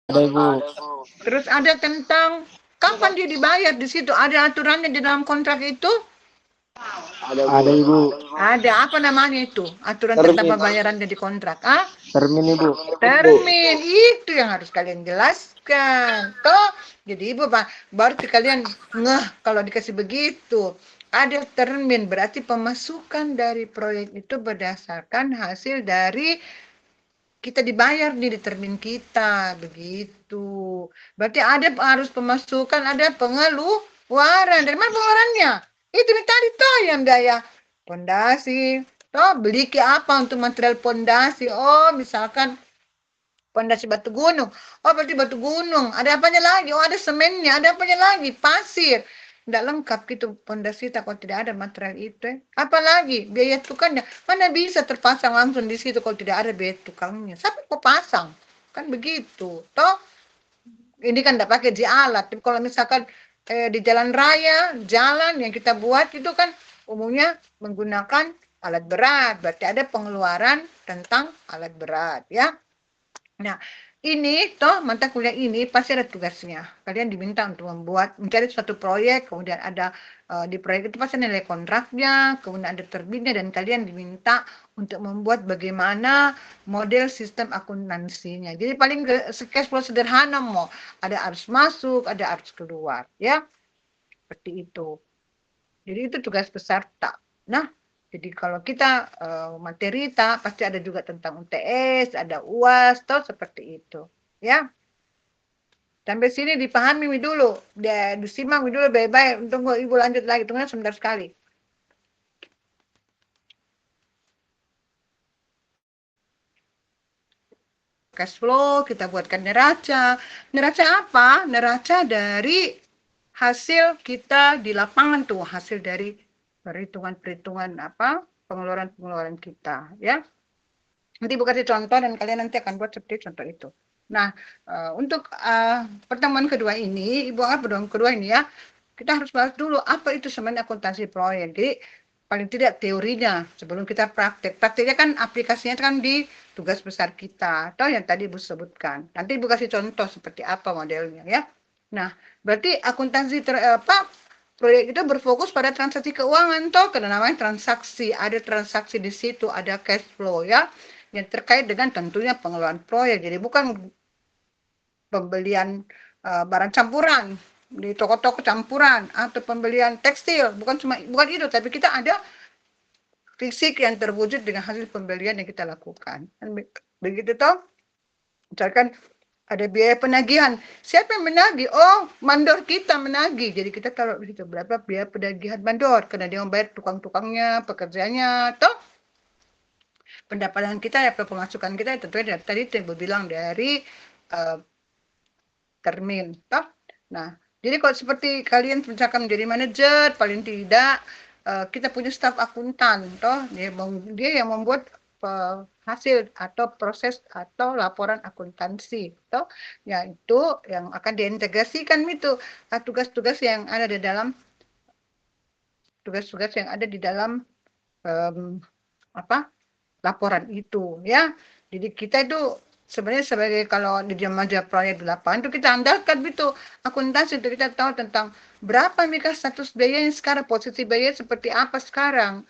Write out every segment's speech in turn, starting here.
Ada Ibu. Terus ada tentang kapan dia dibayar di situ, ada aturannya di dalam kontrak itu? Ada Ibu. Ada, apa namanya itu? Aturan tentang pembayarannya di kontrak. Termin Ibu. Termin, itu yang harus kalian jelaskan. Toh, jadi Ibu baru kalian ngeh kalau dikasih begitu. Ada termin, berarti pemasukan dari proyek itu berdasarkan hasil dari kita dibayar di termin kita, begitu. Berarti ada harus pemasukan, ada pengeluaran. Dari mana pengeluarannya? Itu nih tadi toh yang daya pondasi. Toh beli ke apa untuk material pondasi? Oh, misalkan pondasi batu gunung. Oh, berarti batu gunung. Ada apanya lagi? Oh, ada semennya. Ada apanya lagi? Pasir. Tidak lengkap gitu pondasi kalau tidak ada material itu. Apalagi biaya tukangnya. Mana bisa terpasang langsung di situ kalau tidak ada biaya tukangnya. Siapa mau pasang? Kan begitu. Toh, ini kan tidak pakai di alat. Tapi kalau misalkan di jalan raya, jalan yang kita buat itu kan umumnya menggunakan alat berat. Berarti ada pengeluaran tentang alat berat, ya. Nah, ini toh mata kuliah ini pasti ada tugasnya. Kalian diminta untuk mencari suatu proyek, kemudian ada di proyek itu pasti nilai kontraknya, kemudian ada terbitnya, dan kalian diminta untuk membuat bagaimana model sistem akuntansinya. Jadi paling cash flow sederhana mau ada arus masuk, ada arus keluar, ya seperti itu. Jadi itu tugas peserta. Nah, jadi kalau kita materi pasti ada juga tentang UTS, ada UAS, toh seperti itu, ya. Sampai sini dipahami dulu, disimak dulu baik-baik. Tunggu Ibu lanjut lagi, tunggu sebentar sekali. Cash flow, kita buatkan neraca. Neraca apa? Neraca dari hasil kita di lapangan tuh, hasil dari perhitungan-perhitungan pengeluaran-pengeluaran kita, ya. Nanti Ibu kasih contoh dan kalian nanti akan buat seperti contoh itu. Nah, untuk pertemuan kedua ini, pertemuan kedua ini ya, kita harus bahas dulu apa itu sebenarnya akuntansi proyek. Jadi paling tidak teorinya sebelum kita praktek. Prakteknya kan aplikasinya kan di tugas besar kita atau yang tadi Ibu sebutkan. Nanti Ibu kasih contoh seperti apa modelnya ya. Nah, berarti akuntansi proyek itu berfokus pada transaksi keuangan toh, karena namanya transaksi, ada transaksi di situ, ada cash flow ya, yang terkait dengan tentunya pengelolaan proyek. Jadi bukan pembelian barang campuran di toko-toko campuran atau pembelian tekstil, bukan itu, tapi kita ada fisik yang terwujud dengan hasil pembelian yang kita lakukan. Begitu toh? Misalkan ada biaya penagihan. Siapa yang menagih? Oh, mandor kita menagih. Jadi kita taruh di situ berapa biaya penagihan mandor, karena dia membayar tukang-tukangnya, pekerjanya, toh pendapatan kita ya, pemasukan kita tentunya tadi Ibu bilang dari termin, toh. Nah, jadi kalau seperti kalian misalkan menjadi manajer, paling tidak kita punya staf akuntan, toh dia yang membuat hasil atau proses atau laporan akuntansi, toh, yaitu yang akan diintegrasikan itu tugas-tugas yang ada di dalam tugas-tugas yang ada di dalam laporan itu, ya. Jadi kita itu sebenarnya sebagai kalau di remaja proyek 8 itu kita andalkan itu akuntansi itu kita tahu tentang berapa Mika status biayanya sekarang, posisi biaya seperti apa sekarang.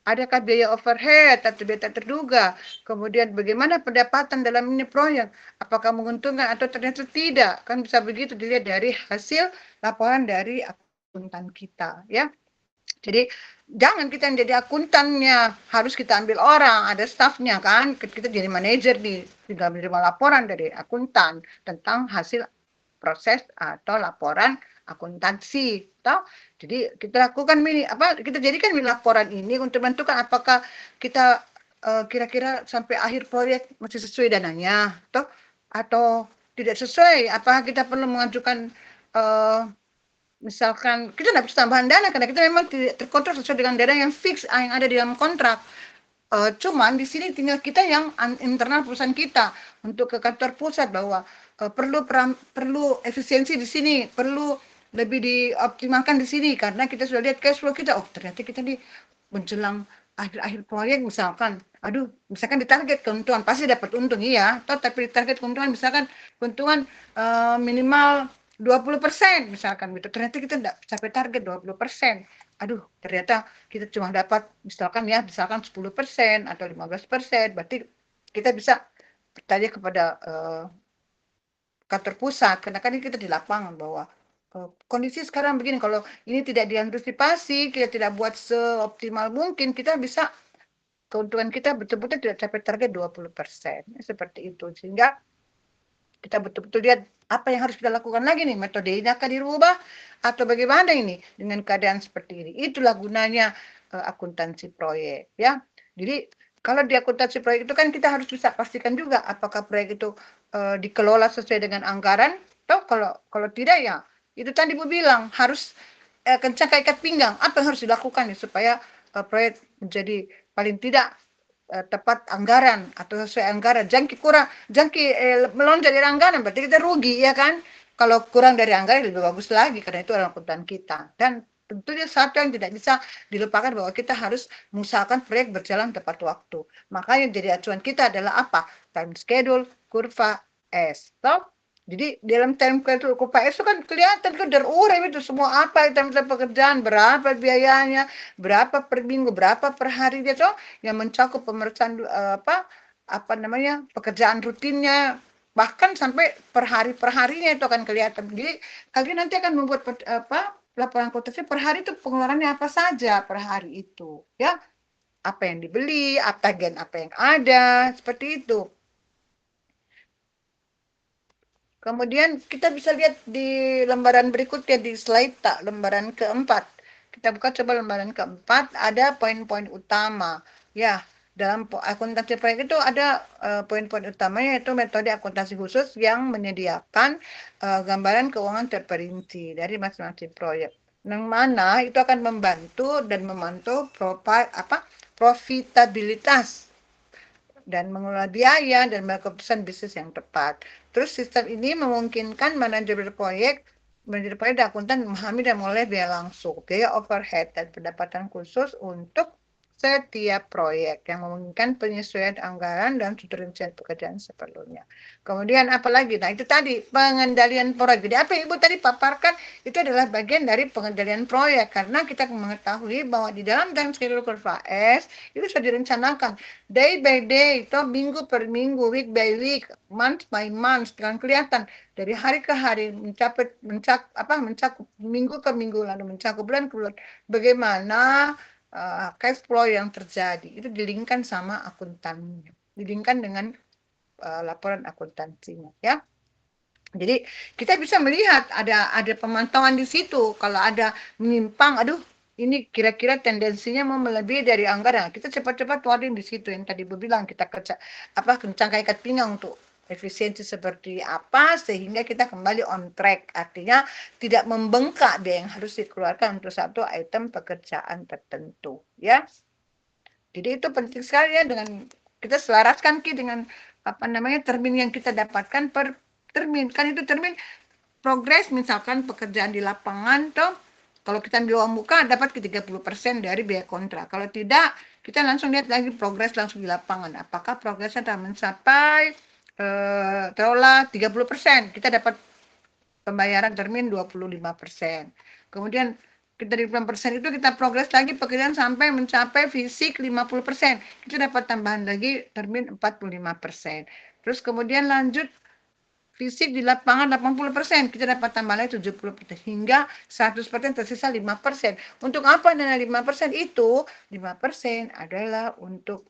Adakah biaya overhead atau biaya tak terduga? Kemudian bagaimana pendapatan dalam ini proyek? Apakah menguntungkan atau ternyata tidak? Kan bisa begitu dilihat dari hasil laporan dari akuntan kita, ya. Jadi jangan kita yang jadi akuntannya, harus kita ambil orang, ada stafnya kan, kita jadi manajer tinggal menerima laporan dari akuntan tentang hasil proses atau laporan akuntansi, toh. Jadi kita lakukan kita jadikan laporan ini untuk menentukan apakah kita kira-kira sampai akhir proyek masih sesuai dananya, toh, atau tidak sesuai, apakah kita perlu mengajukan misalkan kita tidak bisa tambahan dana karena kita memang tidak terkontrak sesuai dengan dana yang fix yang ada di dalam kontrak. Cuman di sini tinggal kita yang internal perusahaan kita untuk ke kantor pusat bahwa perlu efisiensi di sini, perlu lebih dioptimalkan di sini karena kita sudah lihat cash flow kita. Oh, ternyata kita di menjelang akhir-akhir proyek misalkan Aduh, misalkan ditarget keuntungan pasti dapat untung iya, tapi ditarget keuntungan misalkan keuntungan minimal 20% misalkan gitu. Ternyata kita tidak sampai target 20%. Aduh, ternyata kita cuma dapat misalkan 10% atau 15%. Berarti kita bisa bertanya kepada kantor pusat, karena kan kita di lapangan bahwa kondisi sekarang begini, kalau ini tidak diantisipasi, kita tidak buat seoptimal mungkin, kita bisa keuntungan kita betul-betul tidak capai target 20%. Seperti itu. Sehingga kita betul-betul lihat apa yang harus kita lakukan lagi nih, metodenya akan dirubah atau bagaimana ini dengan keadaan seperti ini. Itulah gunanya akuntansi proyek ya. Jadi kalau di akuntansi proyek itu kan kita harus bisa pastikan juga apakah proyek itu dikelola sesuai dengan anggaran atau kalau tidak ya itu tadi Bu bilang harus kencang kayak ikat pinggang. Apa yang harus dilakukan nih supaya proyek menjadi paling tidak tepat anggaran atau sesuai anggaran. Jangan melonjak dari anggaran, berarti kita rugi ya kan. Kalau kurang dari anggaran lebih bagus lagi karena itu adalah kebutuhan kita. Dan tentunya satu yang tidak bisa dilupakan bahwa kita harus mengusahakan proyek berjalan tepat waktu. Makanya jadi acuan kita adalah apa? Time schedule, kurva S. So, jadi dalam time schedule kurva S itu kan kelihatan tuh terurai itu semua apa itu pekerjaan, berapa biayanya, berapa per minggu, berapa per hari dia tuh yang mencakup pemeriksaan apa namanya pekerjaan rutinnya bahkan sampai per harinya itu akan kelihatan. Jadi kalian nanti akan membuat laporan akuntansi per hari itu pengeluarannya apa saja per hari itu ya, apa yang dibeli, tagihan apa yang ada, seperti itu. Kemudian kita bisa lihat di lembaran berikutnya di slide lembaran keempat. Kita buka coba lembaran keempat, ada poin-poin utama. Ya, dalam akuntansi proyek itu ada poin-poin utamanya yaitu metode akuntansi khusus yang menyediakan gambaran keuangan terperinci dari masing-masing proyek. Yang mana itu akan membantu dan memantau profitabilitas dan mengelola biaya dan melakukan keputusan bisnis yang tepat. Terus sistem ini memungkinkan manajer proyek dan akuntan memahami dan mengelola biaya langsung, biaya overhead dan pendapatan khusus untuk setiap proyek yang memungkinkan penyesuaian anggaran dan rincian pekerjaan seperlunya. Kemudian apalagi? Nah itu tadi pengendalian proyek. Jadi apa yang Ibu tadi paparkan itu adalah bagian dari pengendalian proyek karena kita mengetahui bahwa di dalam time schedule kurva S itu sudah direncanakan day by day, itu minggu per minggu, week by week, month by month, dengan kelihatan dari hari ke hari mencakup minggu ke minggu lalu mencakup bulan ke bulan. Bagaimana cash flow yang terjadi itu dilingkan sama akuntannya, dilingkan dengan laporan akuntansinya, ya. Jadi kita bisa melihat ada pemantauan di situ. Kalau ada menyimpang, aduh ini kira-kira tendensinya mau melebihi dari anggaran. Kita cepat-cepat warning di situ yang tadi Bu bilang kita kencang kayak ikat pinggang untuk efisiensi seperti apa sehingga kita kembali on track. Artinya tidak membengkak biaya yang harus dikeluarkan untuk satu item pekerjaan tertentu, ya. Jadi itu penting sekali ya dengan kita selaraskan dengan apa namanya termin yang kita dapatkan per termin. Kan itu termin progres misalkan pekerjaan di lapangan toh kalau kita ambil uang muka dapat ke 30% dari biaya kontrak. Kalau tidak, kita langsung lihat lagi progres langsung di lapangan. Apakah progresnya telah mencapai taruhlah 30%, kita dapat pembayaran termin 25%. Kemudian kita dari 6% itu kita progres lagi pekerjaan sampai mencapai fisik 50%. Kita dapat tambahan lagi termin 45%. Terus kemudian lanjut fisik di lapangan 80%, kita dapat tambahan lagi 70%, hingga 100% tersisa 5%. Untuk apa dana 5% itu? 5% adalah untuk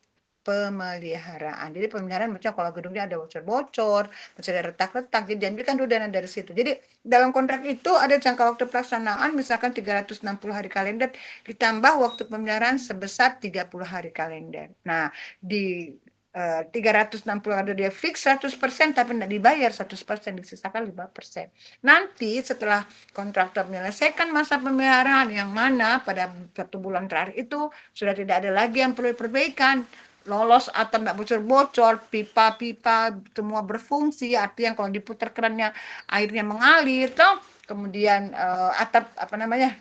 pemeliharaan. Jadi pemeliharaan macam kalau gedungnya ada bocor-bocor, masih ada retak-retak, jadi diambilkan dulu dana dari situ. Jadi dalam kontrak itu ada jangka waktu pelaksanaan, misalkan 360 hari kalender, ditambah waktu pemeliharaan sebesar 30 hari kalender. Nah, di 360 ada dia fix 100% tapi tidak dibayar 100%, disisakan 5%. Nanti setelah kontraktor menyelesaikan masa pemeliharaan yang mana pada 1 bulan terakhir itu sudah tidak ada lagi yang perlu perbaikan, lolos atau tidak bocor-bocor, pipa-pipa semua berfungsi, artinya kalau diputar kerannya airnya mengalir, toh kemudian atap apa namanya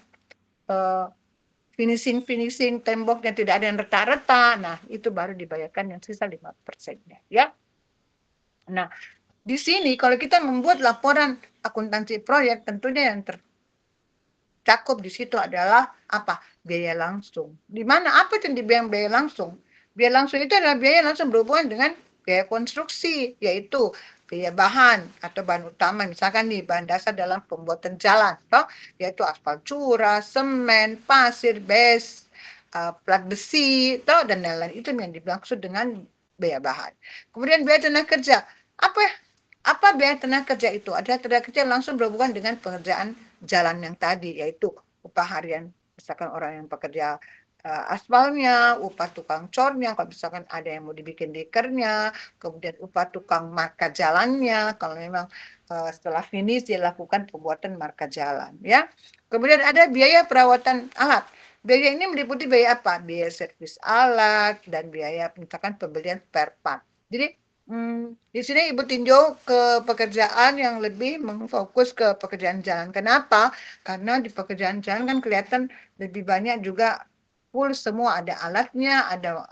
finishing temboknya tidak ada yang retak-retak, nah itu baru dibayarkan yang sisa 5%-nya ya. Nah, di sini kalau kita membuat laporan akuntansi proyek, tentunya yang tercakup di situ adalah apa? Biaya langsung. Di mana apa yang dibilang biaya langsung? Biaya langsung itu adalah biaya langsung berhubungan dengan biaya konstruksi, yaitu biaya bahan atau bahan utama, misalkan nih bahan dasar dalam pembuatan jalan, toh, yaitu aspal curah, semen, pasir, bes, plat besi, toh, dan lain-lain. Itu yang dimaksud dengan biaya bahan. Kemudian biaya tenaga kerja. Apa biaya tenaga kerja itu? Ada tenaga kerja langsung berhubungan dengan pengerjaan jalan yang tadi, yaitu upah harian, misalkan orang yang pekerja aspalnya, upah tukang cornya, kalau misalkan ada yang mau dibikin dikernya, kemudian upah tukang marka jalannya, kalau memang setelah finish dilakukan pembuatan marka jalan, ya. Kemudian ada biaya perawatan alat. Biaya ini meliputi biaya apa? Biaya servis alat dan biaya misalkan pembelian spare part. Jadi di sini Ibu tinjau ke pekerjaan yang lebih memfokus ke pekerjaan jalan. Kenapa? Karena di pekerjaan jalan kan kelihatan lebih banyak juga full semua, ada alatnya, ada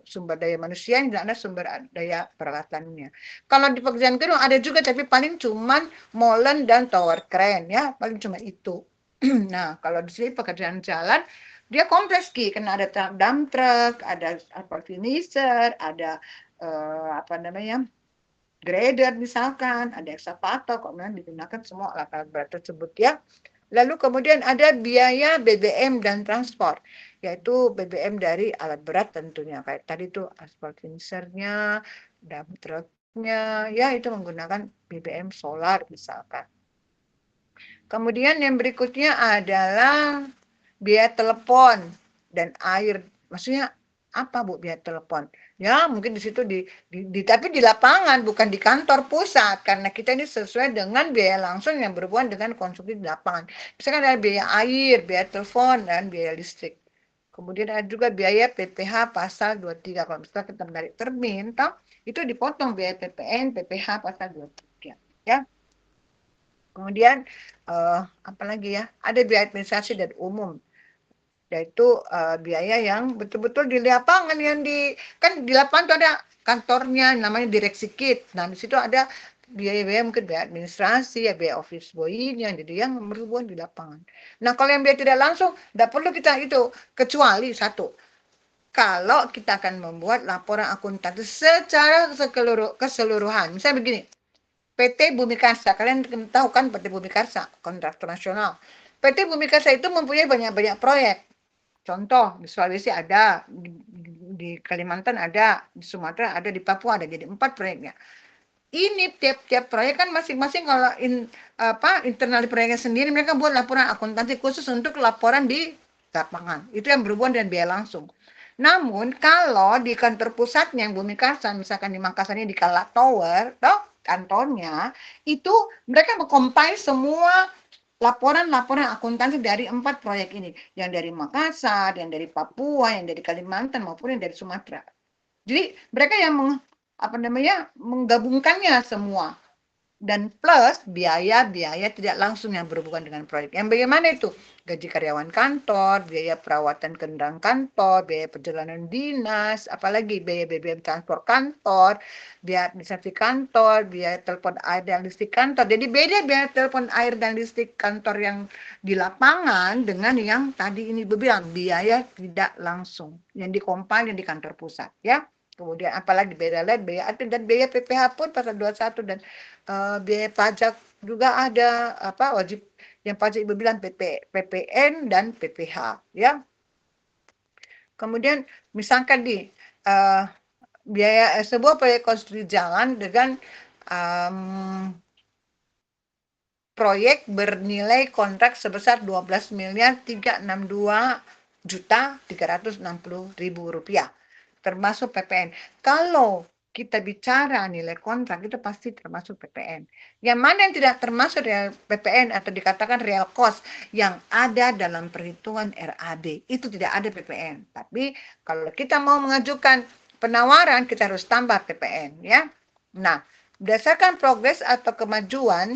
sumber daya manusia, dan ada sumber daya peralatannya. Kalau di pekerjaan gedung ada juga, tapi paling cuman molen dan tower crane ya, paling cuma itu. Nah, kalau di sini pekerjaan jalan dia kompleks karena ada dump truck, ada asphalt finisher, ada apa namanya, grader misalkan, ada ekskavator, kok memang digunakan semua alat-alat berat tersebut ya. Lalu kemudian ada biaya BBM dan transport, yaitu BBM dari alat berat tentunya, kayak tadi tuh asphalt finishernya, dump trucknya, ya itu menggunakan BBM solar misalkan. Kemudian yang berikutnya adalah biaya telepon dan air. Maksudnya apa Bu biaya telepon? Ya mungkin di situ tapi di lapangan bukan di kantor pusat, karena kita ini sesuai dengan biaya langsung yang berhubungan dengan konsumsi di lapangan. Misalkan ada biaya air, biaya telepon, dan biaya listrik. Kemudian ada juga biaya PPh pasal 23. Kalau misalnya kita menarik termin, itu dipotong biaya PPN, PPh pasal 23. Ya. Kemudian apalagi ya, ada biaya administrasi dan umum, yaitu biaya yang betul-betul di lapangan, yang kan di lapangan itu ada kantornya namanya direksi KIT. Nah di situ ada biaya-biaya, mungkin biaya administrasi ya, biaya office boy-nya, jadi yang berhubungan di lapangan. Nah kalau yang biaya tidak langsung tidak perlu kita itu, kecuali satu, kalau kita akan membuat laporan akuntansi secara keseluruhan. Misalnya begini, PT Bumi Karsa, kalian tahu kan PT Bumi Karsa, kontraktor nasional. PT Bumi Karsa itu mempunyai banyak-banyak proyek. Contoh, di Sulawesi ada, di Kalimantan ada, di Sumatera ada, di Papua ada, jadi 4 proyeknya. Ini tiap-tiap proyek kan masing-masing kalau internal proyeknya sendiri, mereka buat laporan akuntansi khusus untuk laporan di lapangan. Itu yang berhubungan dengan biaya langsung. Namun kalau di kantor pusatnya yang Bumi Karsa, misalkan di Makassar ini di Kala Tower, kantornya, itu mereka mengcompile semua laporan-laporan akuntansi dari 4 proyek ini. Yang dari Makassar, yang dari Papua, yang dari Kalimantan, maupun yang dari Sumatera. Jadi mereka yang menggabungkannya semua. Dan plus biaya-biaya tidak langsung yang berhubungan dengan proyek. Yang bagaimana itu? Gaji karyawan kantor, biaya perawatan kendaraan kantor, biaya perjalanan dinas, apalagi biaya BBM transport kantor, biaya administrasi kantor, biaya telepon air dan listrik kantor. Jadi beda biaya telepon air dan listrik kantor yang di lapangan dengan yang tadi ini bilang biaya tidak langsung yang dikompil yang di kantor pusat ya. Kemudian apalagi biaya lain, biaya admin dan biaya PPh pun pasal 21 dan biaya pajak juga ada, wajib yang pajak Ibu bilang PPN dan PPh ya. Kemudian misalkan biaya sebuah proyek konstruksi jalan dengan proyek bernilai kontrak sebesar 12.362.360.000 rupiah termasuk PPN. Kalau kita bicara nilai kontrak itu pasti termasuk PPN. Yang mana yang tidak termasuk real PPN atau dikatakan real cost yang ada dalam perhitungan RAB itu tidak ada PPN. Tapi kalau kita mau mengajukan penawaran kita harus tambah PPN ya. Nah, berdasarkan progres atau kemajuan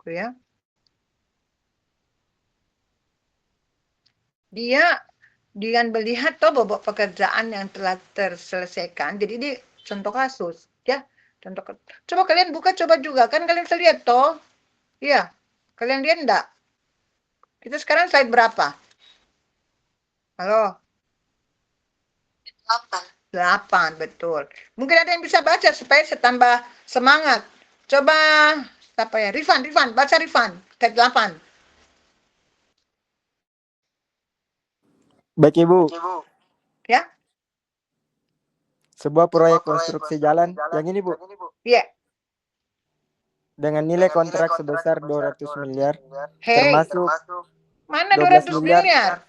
ya. Dia dengan melihat toh bobot pekerjaan yang telah terselesaikan. Jadi ini contoh kasus, ya. Coba kalian buka, coba juga. Kan kalian bisa lihat toh. Iya. Kalian lihat enggak? Kita sekarang slide berapa? Halo? 8, betul. Mungkin ada yang bisa baca supaya saya tambah semangat. Coba, siapa ya? Rifan, baca Rifan. Slide 8. Baik Ibu, Ya? sebuah proyek konstruksi jalan yang ini Bu, Iya. dengan nilai kontrak sebesar 200 miliar, Hei, termasuk mana 12 200 miliar, miliar?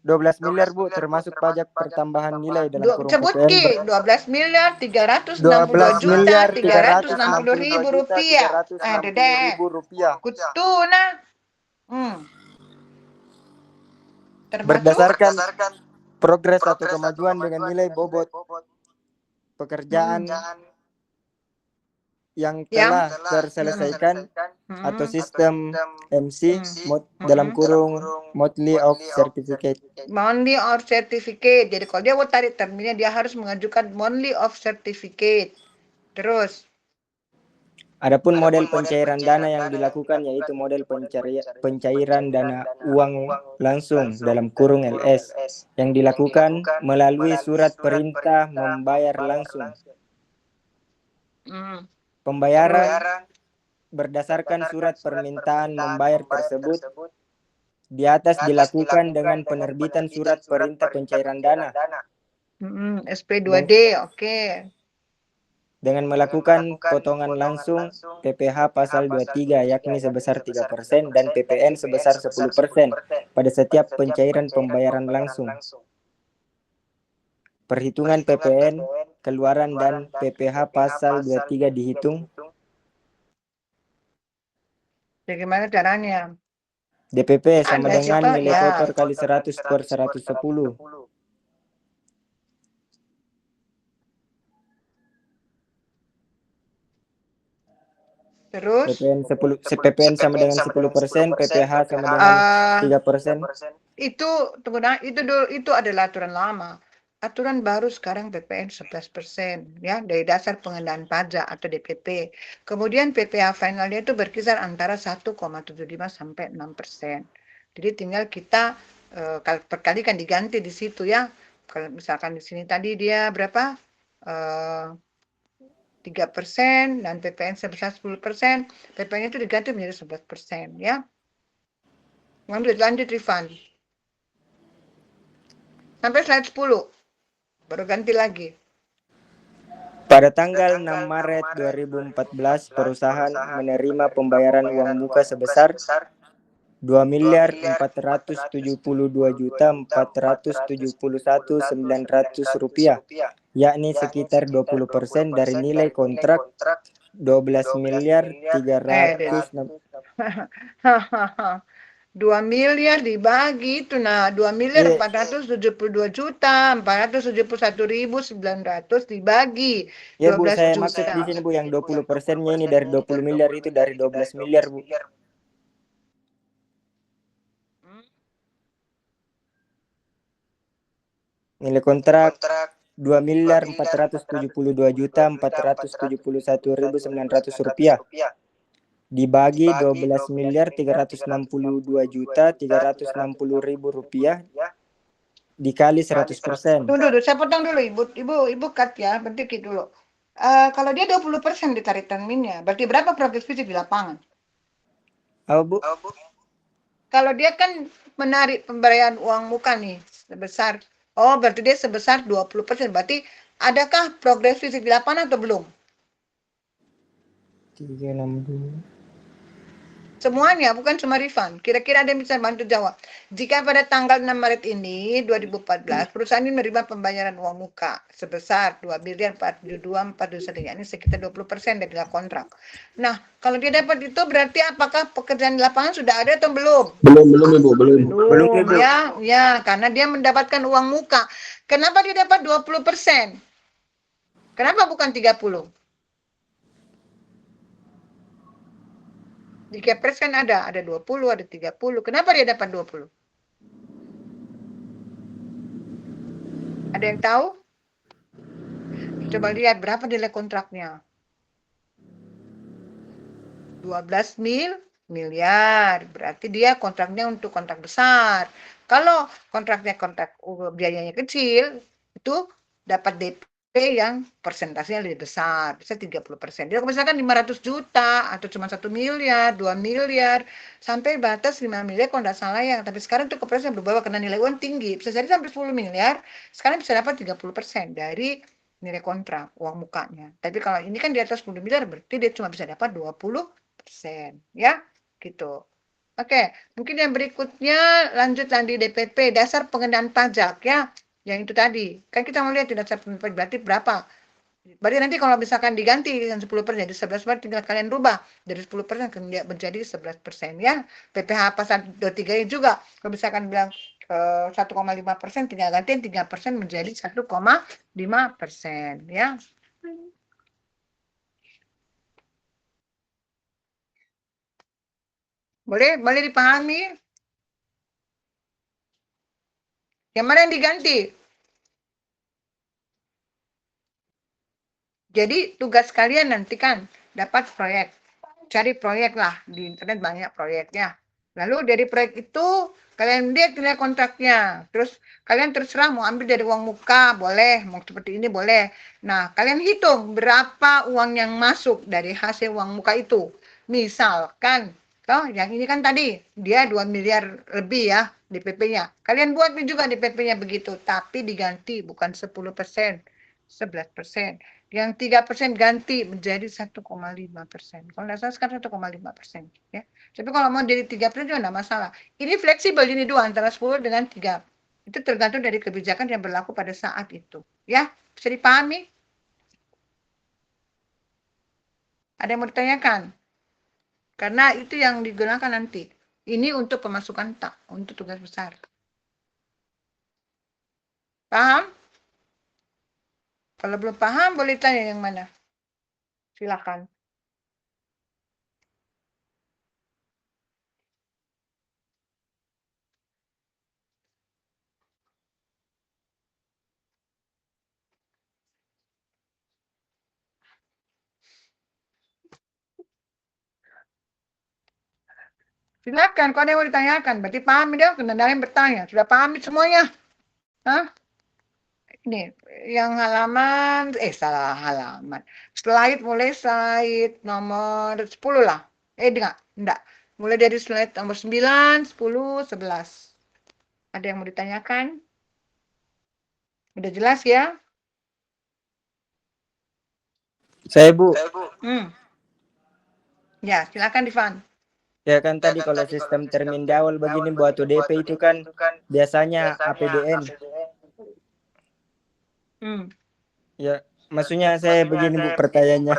12 miliar Bu, termasuk pajak pertambahan nilai dalam kurung Sebut PPN Ki, 12 miliar 362 12 juta miliar 360 362 ribu juta rupiah. Ada 360 deh. ribu rupiah. Kutuna. Termasuk Berdasarkan progres atau kemajuan dengan nilai bobot pekerjaan yang telah terselesaikan atau sistem MC dalam kurung monthly of certificate. monthly of certificate. Jadi kalau dia mau tarik terminnya dia harus mengajukan monthly of certificate. Terus Adapun model pencairan dana yang dilakukan yaitu model pencairan dana uang langsung dalam kurung LS yang dilakukan melalui surat perintah membayar langsung. Pembayaran berdasarkan surat permintaan membayar tersebut di atas dilakukan dengan penerbitan surat perintah pencairan dana SP2D, oke. dengan melakukan potongan langsung PPh pasal 23 yakni sebesar 3% dan PPN sebesar 10% pada setiap pencairan pembayaran langsung. Perhitungan PPN, keluaran dan PPh pasal 23 dihitung. Bagaimana caranya? DPP sama Ada dengan siapa? nilai Ya. kotor kali 100 per 110. Terus PPN sama dengan 10%, PPh sama dengan 3%. Itu adalah aturan lama. Aturan baru sekarang PPN 11% ya dari dasar pengenaan pajak atau DPP. Kemudian PPh finalnya itu berkisar antara 1,75 sampai 6%. Jadi tinggal kita perkalikan diganti di situ ya. Kalau misalkan di sini tadi dia berapa? 3% dan PPN sebesar 10%, PPN itu diganti menjadi 11% ya. Lanjut Rifan. Sampai slide 10. Baru ganti lagi. Pada tanggal 6 Maret 2014, perusahaan menerima pembayaran uang muka sebesar 2.472.471.900 rupiah, yakni sekitar 20% dari nilai kontrak 12.306. 2 miliar dibagi itu 2 miliar 472 juta 471.900 dibagi 12 ya Bu, saya juta. maksud di sini Bu yang 20%-nya ini dari 20 miliar itu dari 12 miliar Bu. Nilai kontrak 2.472.471.900 rupiah dibagi 12.362.360.000 rupiah dikali 100%. Tunggu, saya potong dulu ibu cut ya, berhenti dulu. Kalau dia 20% ditarik terminnya, berarti berapa progres fisik di lapangan? Apa Bu? Kalau dia kan menarik pemberian uang muka nih sebesar, berarti dia sebesar 20%. Berarti adakah progres fisik di lapangan atau belum? 362. Semuanya, bukan cuma Rifan. Kira-kira ada yang bisa bantu jawab. Jika pada tanggal 6 Maret ini, 2014, perusahaan ini menerima pembayaran uang muka sebesar 2.472.421, yakni sekitar 20% dari kontrak. Nah, kalau dia dapat itu berarti apakah pekerjaan di lapangan sudah ada atau belum? Belum Ibu, belum. Belum Ibu. Ya, karena dia mendapatkan uang muka. Kenapa dia dapat 20%? Kenapa bukan 30%? Di Kepres kan ada 20, ada 30. Kenapa dia dapat 20? Ada yang tahu? Coba lihat berapa nilai kontraknya. 12 miliar. Berarti dia kontraknya untuk kontrak besar. Kalau kontraknya biayanya kecil, itu dapat DP yang persentasenya lebih besar, bisa 30%. Dia misalkan 500 juta atau cuma 1 miliar, 2 miliar, sampai batas 5 miliar kalau nggak salah ya. Tapi sekarang itu kepresnya berubah karena nilai uang tinggi. Bisa jadi sampai 10 miliar, sekarang bisa dapat 30% dari nilai kontrak, uang mukanya. Tapi kalau ini kan di atas 10 miliar, berarti dia cuma bisa dapat 20%, ya, gitu. Oke, mungkin yang berikutnya lanjut di DPP, dasar pengenaan pajak ya. Yang itu tadi. Kan kita mau lihat dasar pengenaan pajak berarti berapa. Berarti nanti kalau misalkan diganti dengan 10% jadi 11%, tinggal kalian rubah dari 10% menjadi 11% ya. PPh pasal 23 juga. Kalau misalkan bilang 1,5%, tinggal gantiin 3% menjadi 1,5% ya. Boleh dipahami? Yang mana yang diganti? Jadi tugas kalian nanti kan dapat proyek. Cari proyek lah, di internet banyak proyeknya. Lalu dari proyek itu kalian lihat nilai kontraknya. Terus kalian terserah mau ambil dari uang muka, boleh. Mau seperti ini boleh. Nah, kalian hitung berapa uang yang masuk dari hasil uang muka itu. Misalkan, yang ini kan tadi, dia 2 miliar lebih ya DPP-nya. Kalian buat juga DPP-nya begitu, tapi diganti bukan 10%, 11%. Yang 3% ganti menjadi 1,5%. Kalau nggak salah sekarang 1,5%. Ya. Tapi kalau mau jadi 3% juga nggak masalah. Ini fleksibel, ini dua, antara 10 dengan 3. Itu tergantung dari kebijakan yang berlaku pada saat itu. Ya, bisa dipahami? Ada yang mau ditanyakan? Karena itu yang digunakan nanti. Ini untuk pemasukan tak, untuk tugas besar. Paham? Kalau belum paham, boleh tanya yang mana? Silakan. Silakan, kalau ada yang mau ditanyakan. Berarti paham dia, kena yang bertanya. Sudah paham semuanya? Hah? Ini yang halaman, salah halaman. Slide mulai slide nomor 10 lah. Enggak. Mulai dari slide nomor 9, 10, 11. Ada yang mau ditanyakan? Udah jelas ya? Saya Bu, Ya, silakan Divan. ya kan tadi kalau sistem termin awal begini buat ODP itu kan biasanya APBN. Ya, maksudnya saya begini Bu pertanyaannya.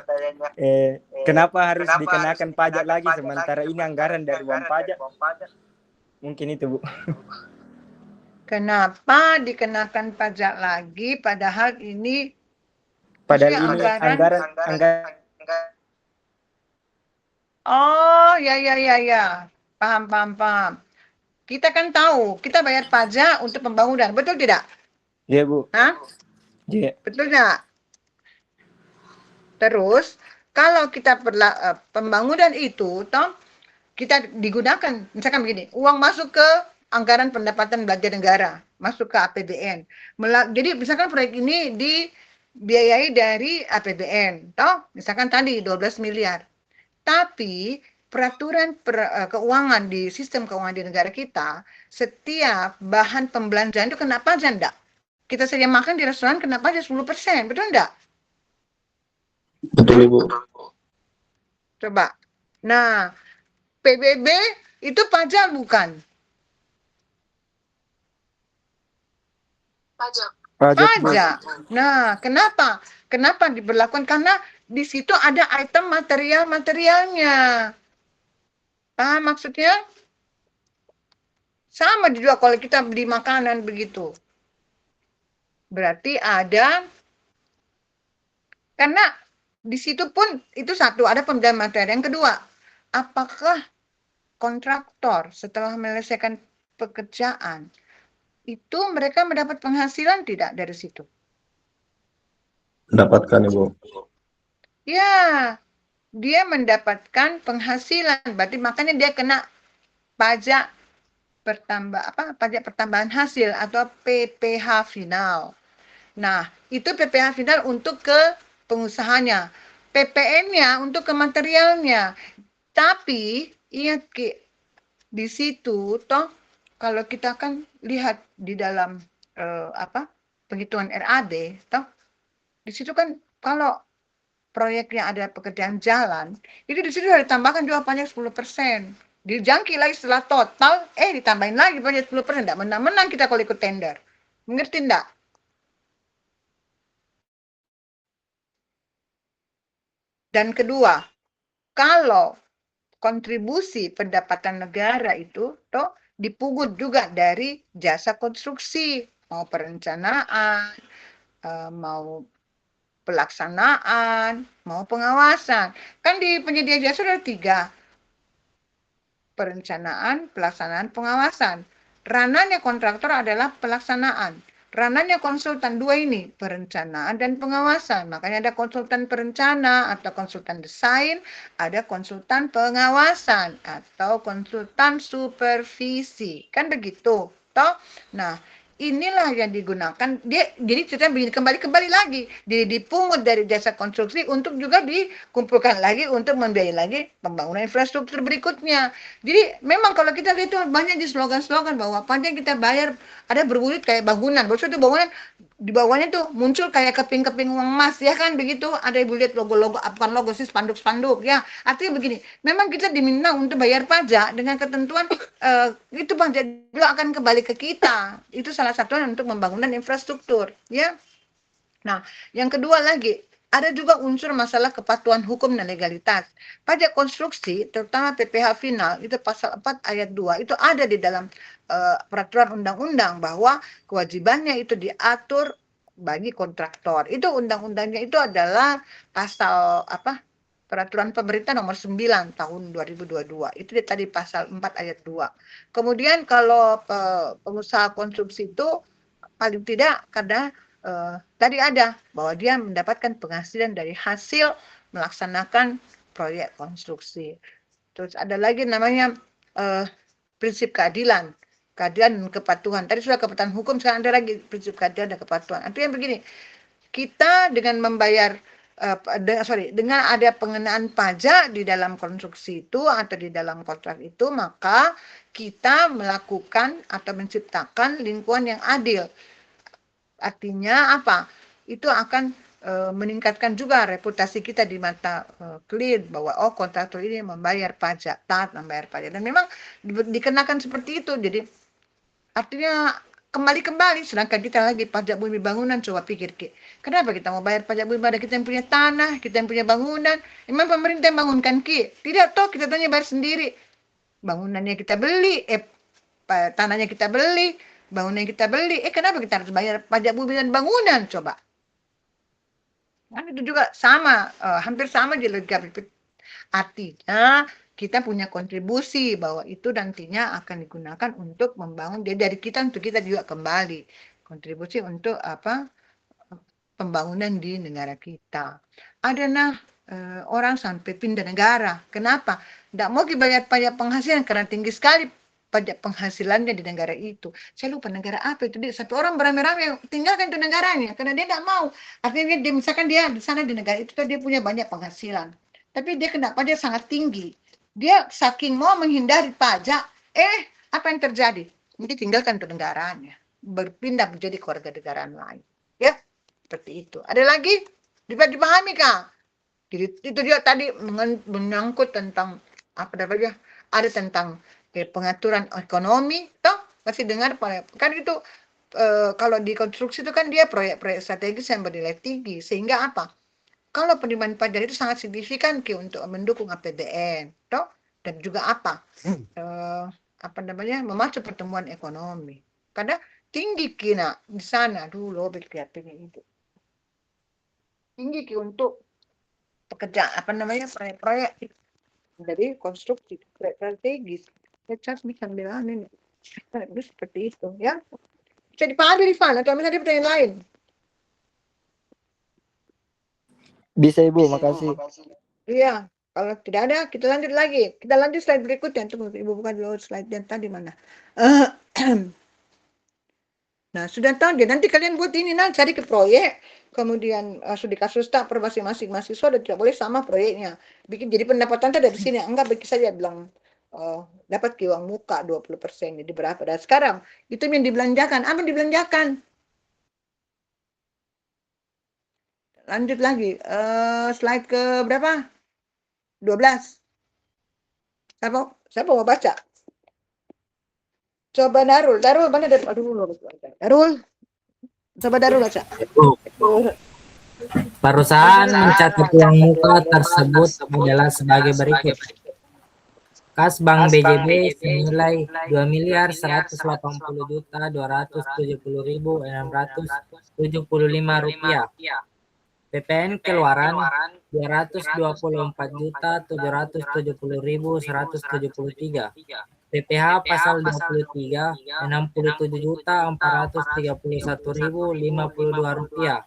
Kenapa harus dikenakan pajak lagi sementara ini anggaran dari uang pajak? Mungkin itu Bu. Kenapa dikenakan pajak lagi padahal ini Padahal ini anggaran Oh, ya. Paham. Kita kan tahu, kita bayar pajak untuk pembangunan, betul tidak? Iya, Bu. Hah? Iya. Betul tidak? Terus, kalau kita pembangunan itu, toh, kita digunakan, misalkan begini, uang masuk ke anggaran pendapatan belanja negara, masuk ke APBN. Jadi, misalkan proyek ini dibiayai dari APBN, toh, misalkan tadi 12 miliar. Tapi peraturan keuangan di sistem keuangan di negara kita, setiap bahan pembelanjaan itu kena pajak enggak? Kita saja makan di restoran kena pajak 10%, betul enggak? Betul Ibu. Coba. Nah, PBB itu pajak bukan? Pajak. Nah, kenapa? Kenapa diberlakukan? Karena di situ ada item material-materialnya. Paham maksudnya? Sama juga kalau kita beli makanan begitu. Berarti ada, karena di situ pun itu satu, ada pembelian materi. Yang kedua, apakah kontraktor setelah menyelesaikan pekerjaan itu mereka mendapat penghasilan tidak dari situ? Mendapatkan Ibu. Ya, dia mendapatkan penghasilan, berarti makanya dia kena pajak pajak pertambahan hasil atau PPh final. Nah, itu PPh final untuk ke pengusahanya. PPN-nya untuk ke materialnya. Tapi ingat Ki, di situ toh kalau kita kan lihat di dalam penghitungan RAB toh di situ kan kalau proyeknya ada pekerjaan jalan, itu di situ sudah ditambahkan juga pajak 10%. Dijangki lagi setelah total, ditambahin lagi pajak 10%. Tidak menang-menang kita kalau ikut tender. Mengerti enggak? Dan kedua, kalau kontribusi pendapatan negara itu toh dipungut juga dari jasa konstruksi, mau perencanaan, mau pelaksanaan, mau pengawasan. Kan di penyedia jasa ada 3. Perencanaan, pelaksanaan, pengawasan. Ranahnya kontraktor adalah pelaksanaan. Ranahnya konsultan 2 ini, perencanaan dan pengawasan. Makanya ada konsultan perencana atau konsultan desain, ada konsultan pengawasan atau konsultan supervisi. Kan begitu, toh? Nah, inilah yang digunakan dia, jadi kita kembali lagi dipungut dari jasa konstruksi untuk juga dikumpulkan lagi untuk membiayai lagi pembangunan infrastruktur berikutnya. Jadi memang kalau kita lihat itu banyak di slogan-slogan bahwa pajak kita bayar ada berwujud kayak bangunan. Maksudnya itu bangunan di bawahnya tuh muncul kayak keping-keping uang emas ya kan begitu. Ada ibu lihat logo-logo, bukan logo sih, spanduk-spanduk ya. Artinya begini, memang kita diminta untuk bayar pajak dengan ketentuan itu pajak juga akan kembali ke kita. Itu salah satunya untuk pembangunan infrastruktur ya. Nah, yang kedua lagi, ada juga unsur masalah kepatuhan hukum dan legalitas. Pajak konstruksi, terutama PPh final, itu pasal 4 ayat 2, itu ada di dalam peraturan undang-undang bahwa kewajibannya itu diatur bagi kontraktor. Itu undang-undangnya itu adalah pasal Peraturan Pemerintah nomor 9 tahun 2022. Itu tadi pasal 4 ayat 2. Kemudian kalau pengusaha konstruksi itu paling tidak karena tadi ada bahwa dia mendapatkan penghasilan dari hasil melaksanakan proyek konstruksi. Terus ada lagi namanya prinsip keadilan dan kepatuhan. Tadi sudah kepatuhan hukum, sekarang ada lagi prinsip keadilan dan kepatuhan. Artinya begini, kita dengan membayar dengan ada pengenaan pajak di dalam konstruksi itu atau di dalam kontrak itu, maka kita melakukan atau menciptakan lingkungan yang adil. Artinya apa? Itu akan meningkatkan juga reputasi kita di mata klien bahwa kontraktor ini membayar pajak, taat membayar pajak, dan memang dikenakan seperti itu. Jadi artinya kembali, sedangkan kita lagi pajak bumi bangunan. Coba pikir, kenapa kita mau bayar pajak bumi pada kita yang punya tanah, kita yang punya bangunan? Emang pemerintah yang bangunkan, tidak, toh kita tanya bayar sendiri. Bangunannya kita beli, tanahnya kita beli, bangunan yang kita beli, kenapa kita harus bayar pajak bumi dan bangunan? Coba. Nah, itu juga sama, hampir sama di logika. Artinya kita punya kontribusi bahwa itu nantinya akan digunakan untuk membangun dari kita, untuk kita juga kembali kontribusi untuk pembangunan di negara kita. Ada orang sampai pindah negara. Kenapa? Tidak mau dibayar pajak penghasilan karena tinggi sekali pajak penghasilannya di negara itu. Saya lupa negara apa itu. Satu orang beramai-ramai tinggalkan itu negaranya karena dia tidak mau. Artinya dia misalkan dia di sana di negara itu dia punya banyak penghasilan. Tapi dia kena pajak sangat tinggi. Dia saking mau menghindari pajak, apa yang terjadi? Dia tinggalkan itu negaranya. Berpindah menjadi keluarga negaraan lain. Ya, seperti itu. Ada lagi? Dipahami Kak? Jadi itu dia tadi menyangkut tentang apa namanya? Ada tentang pengaturan ekonomi, toh masih dengar kan itu kalau di konstruksi itu kan dia proyek-proyek strategis yang bernilai tinggi, sehingga apa? Kalau penerimaan pajak itu sangat signifikan untuk mendukung APBN, toh, dan juga memacu pertumbuhan ekonomi. Karena tinggi kina di sana dulu kreatifnya itu tinggi untuk pekerjaan proyek-proyek dari konstruksi strategis. Saya bisa bilang ini seperti itu ya. Bisa dipahami Rifan atau misalnya ada pertanyaan lain? Bisa Ibu, makasih. Iya, kalau tidak ada kita lanjut lagi. Kita lanjut slide berikutnya. Tunggu, Ibu buka dulu slide yang tadi mana. Nah, sudah tahu dia. Nanti kalian buat ini, nah cari ke proyek. Kemudian studi kasus tak per masing-masing mahasiswa dan tidak boleh sama proyeknya. Bikin jadi pendapatan dari sini. Enggak, bagi saja bilang dapat uang muka 20%. Jadi berapa? Dan sekarang itu yang dibelanjakan. Apa yang dibelanjakan? Lanjut lagi. Slide ke berapa? 12. Siapa mau baca? Coba Darul. Darul mana Darul? Aduh, Darul. Coba Darul baca. Perusahaan mencatat uang muka tersebut adalah sebagai berikut. Kas Bank BJB senilai 2.180.270.675 rupiah. PPN keluaran 220.770.173. PPh pasal 23 67.431.052 rupiah.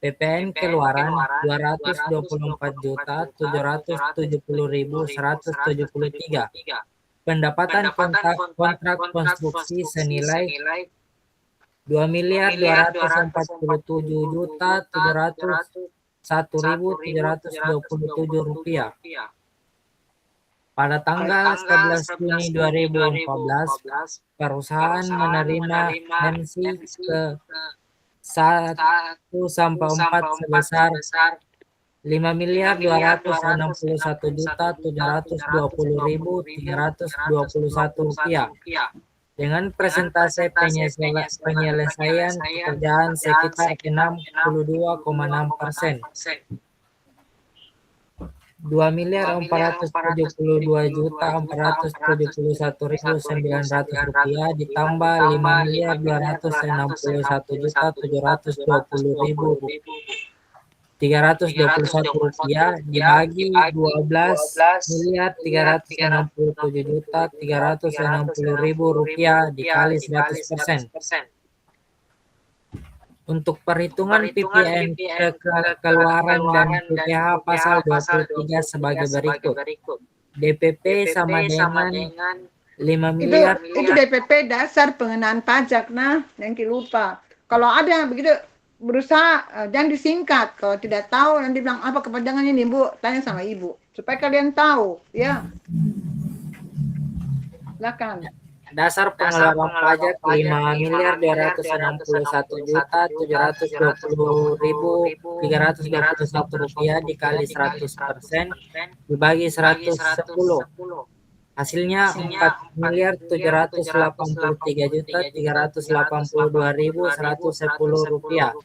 PPN keluaran 224.770.173. Pendapatan kontrak konstruksi senilai 2.287.701.727 rupiah. Pada tanggal 11 Juni 2014, perusahaan menerima MC ke 1 sampai 4 sebesar 5.261.720.321 rupiah dengan persentase penyelesaian pekerjaan sekitar 62,6%. 2.472.471.900 rupiah ditambah 5.261.720.321 rupiah dibagi 12.367.360.000 rupiah dikali 100%. Untuk perhitungan PPN kekeluaran dan PPh pasal 23 sebagai berikut. DPP sama dengan 5 miliar. Itu DPP dasar pengenaan pajak. Nah, yang lupa. Kalau ada yang begitu berusaha jangan disingkat. Kalau tidak tahu nanti bilang apa kepanjangannya nih Bu, tanya sama Ibu supaya kalian tahu ya. Silakan. Dasar pengeluaran pajak 5.261.720.321 rupiah dikali 100% dibagi 110. Hasilnya 4.783.382.110 rupiah.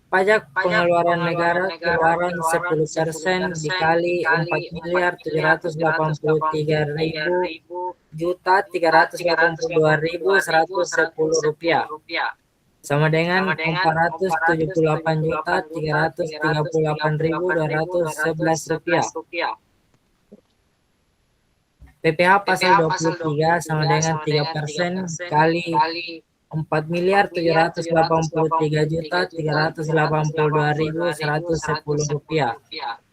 Pajak pengeluaran negara keluaran 10% dikali 4.783.382.110 rupiah sama dengan 478.338.211 rupiah. PPh pasal 23 sama dengan 3% kali 4.383.382.110 rupiah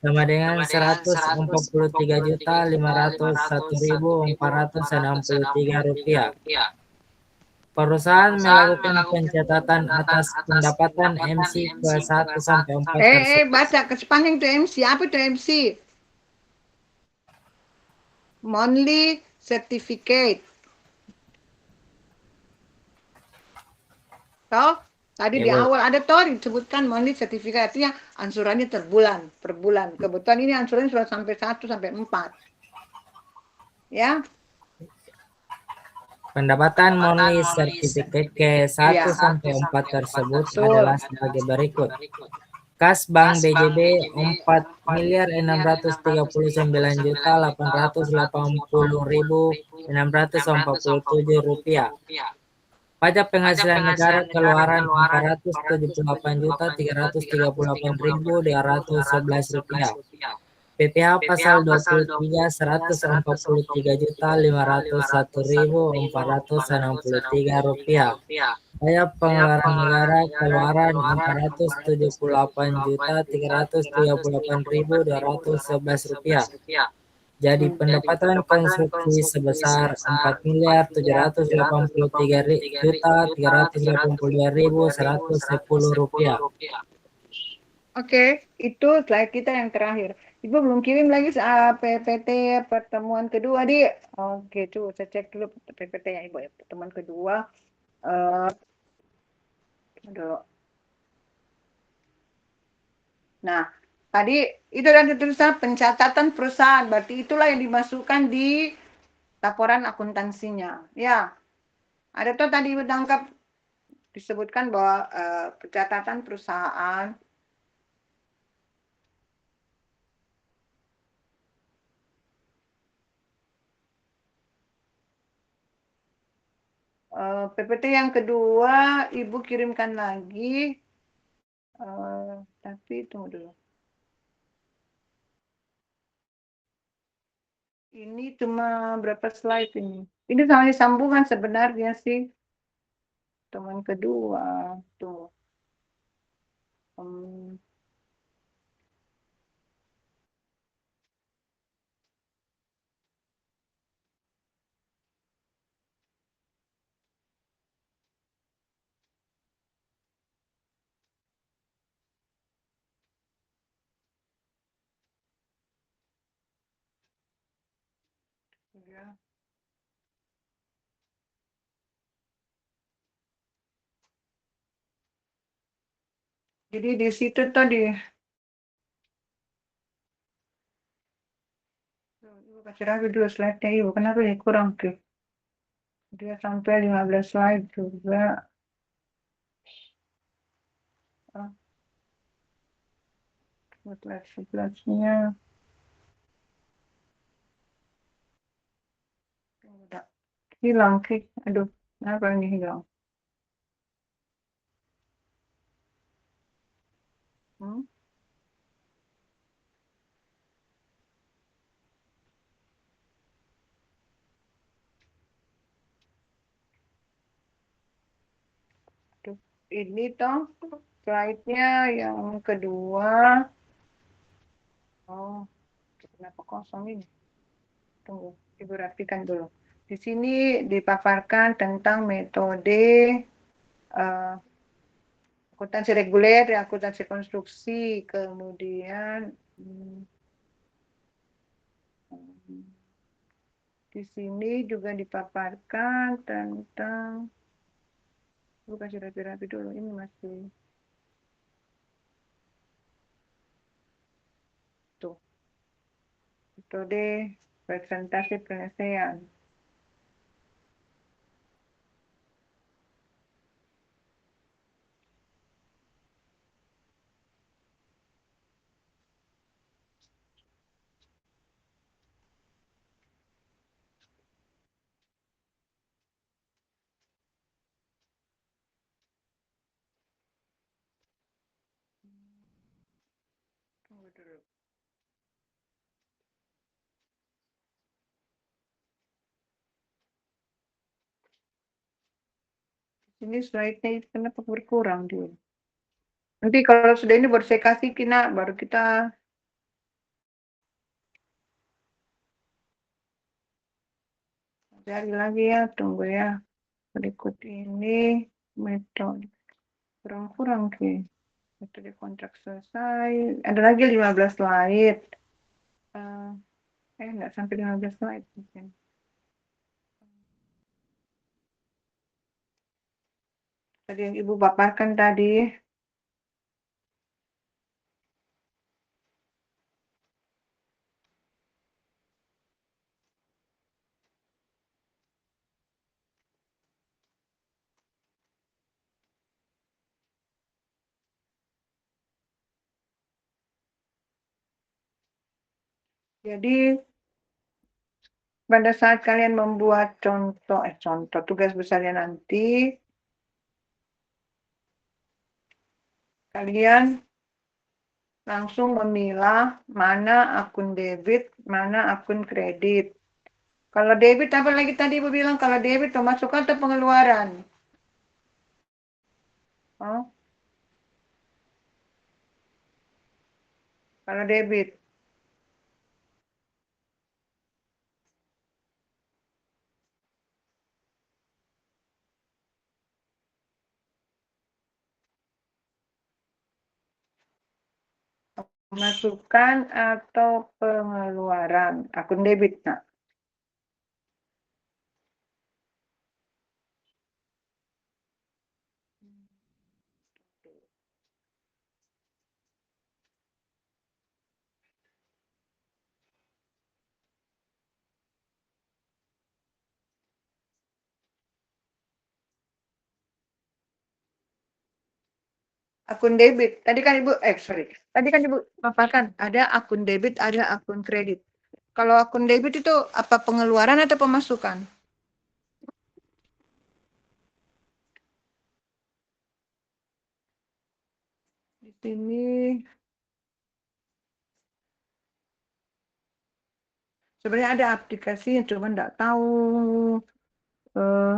sama dengan 143.501.463 rupiah. Perusahaan melakukan pencatatan atas pendapatan MC ke 1 sampai 4 tersebut. Baca ke sepanjang itu MC. Apa itu MC? Monthly certificate. Toh, tadi di awal ada disebutkan monthly certificate, artinya angsurannya per bulan. Kebetulan ini angsurannya sudah sampai 1 sampai 4. Ya. Pendapatan monthly certificate ke 1 sampai 4 tersebut adalah sebagai berikut. Kas Bank BJB 4.939.880.647 rupiah. Pajak penghasilan negara keluaran 478.338.211 rupiah. PPh pasal 23 Rp143.501.463 Biaya pengeluaran negara keluaran Rp478.338.211. Jadi pendapatan konsumsi sebesar Rp4.783.382.110. Oke, itu slide kita yang terakhir. Ibu belum kirim lagi PPT pertemuan kedua, Di. Oke, tuh saya cek dulu PPT ya, Ibu ya. Pertemuan kedua. Dulu. Nah, tadi itu dan tulisan pencatatan perusahaan, berarti itulah yang dimasukkan di laporan akuntansinya. Ya, ada tuh tadi Ibu tangkap disebutkan bahwa pencatatan perusahaan PPT yang kedua Ibu kirimkan lagi, tapi tunggu dulu. Ini cuma berapa slide ini? Ini sama sambungan sebenarnya sih. Teman kedua tuh. Ya. Jadi di situ tadi. Ibu kasih lagi dulu slide-nya Ibu. Kenapa ya kurang tuh? Dia sampai 15 slide juga. Slide 11-nya. Hilang sih. Aduh, kenapa ini hilang? Ini toh slide-nya yang kedua. Oh, kenapa kosong ini? Tunggu, Ibu rapikan dulu. Di sini dipaparkan tentang metode akuntansi reguler, akuntansi konstruksi, kemudian di sini juga dipaparkan tentang, Ibu kasih rapi-rapi dulu, ini masih tuh metode presentasi penyelesaian. Tunggu dulu. Ini slide-nya kenapa berkurang dia? Nanti kalau sudah ini baru saya kasih Kina, baru kita cari lagi ya, tunggu ya. Berikut ini metode kurang-kurang ke metode kontrak selesai. Ada lagi 15 slide. Enggak sampai 15 slide mungkin. Tadi yang Ibu paparkan tadi. Jadi pada saat kalian membuat contoh tugas besarnya nanti, kalian langsung memilah mana akun debit, mana akun kredit. Kalau debit apa lagi tadi Ibu bilang? Kalau debit pemasukan atau pengeluaran? Oh, kalau debit. Pemasukan atau pengeluaran? Akun debit, nak. Akun debit. Tadi kan Ibu, sorry. Tadi kan Ibu paparkan ada akun debit, ada akun kredit. Kalau akun debit itu apa pengeluaran atau pemasukan? Di sini sebenarnya ada aplikasi yang cuma enggak tahu eh,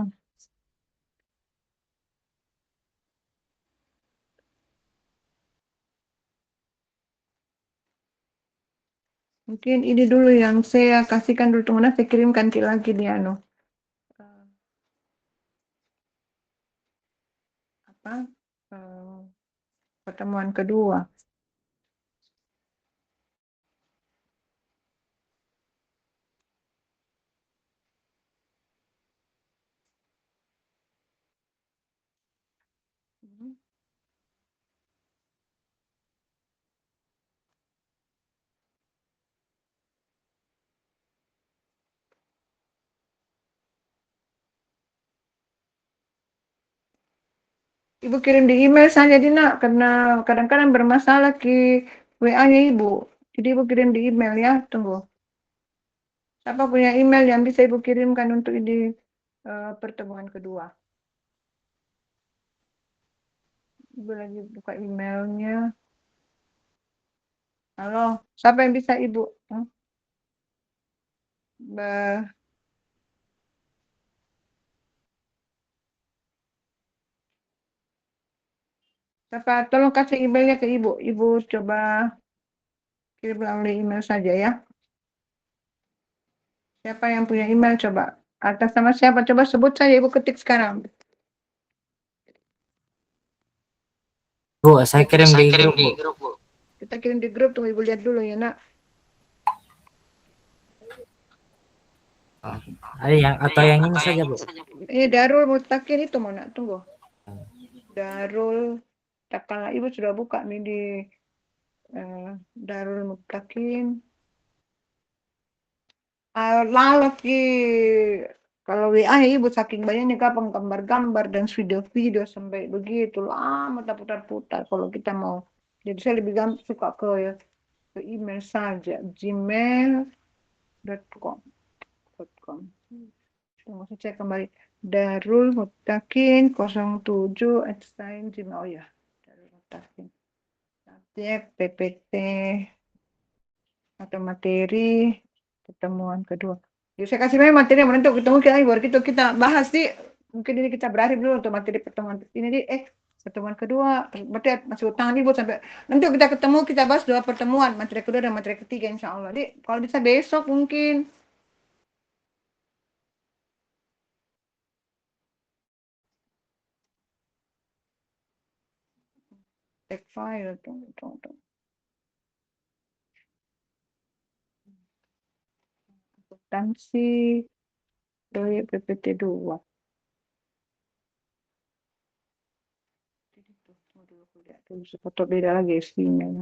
mungkin ini dulu yang saya kasihkan dulu teman saya kirimkan lagi di anu apa pertemuan kedua. Ibu kirim di email saja Dina karena kadang-kadang bermasalah di WA-nya Ibu. Jadi Ibu kirim di email ya. Tunggu. Siapa punya email yang bisa Ibu kirimkan untuk ini pertemuan kedua? Ibu lagi buka emailnya. Halo, siapa yang bisa Ibu? Siapa? Tolong kasih emailnya ke Ibu. Ibu coba kirim melalui email saja ya. Siapa yang punya email coba? Atas nama siapa? Coba sebut saja Ibu ketik sekarang. Bu, saya kirim di grup, Bu. Kita kirim di grup, tunggu Ibu lihat dulu ya nak. Ada yang atau yang ini saja, Bu. Ini Darul Mutakin itu mau nak tunggu. Darul, kalau Ibu sudah buka nih di Darul Mutakin. Lagi kalau WA ya Ibu saking banyaknya kapan gambar-gambar dan video-video sampai begitu lama putar-putar kalau kita mau. Jadi saya lebih suka ke email saja, gmail.com. Tunggu saya cek kembali. Darul Mutakin 07 @gmail. Oh ya, Darul Mutakin. Subjek PPT atau materi pertemuan kedua. Jadi saya kasih materi yang menentu ketemu kita baru kita bahas sih. Mungkin ini kita berakhir dulu untuk materi pertemuan ini di pertemuan kedua. Berarti masih utang nih buat sampai nanti kita ketemu kita bahas 2 pertemuan, materi kedua dan materi ketiga insya Allah. Jadi kalau bisa besok mungkin. Take file tunggu. Akuntansi proyek PPT 2. Tunggu foto beda lagi isinya.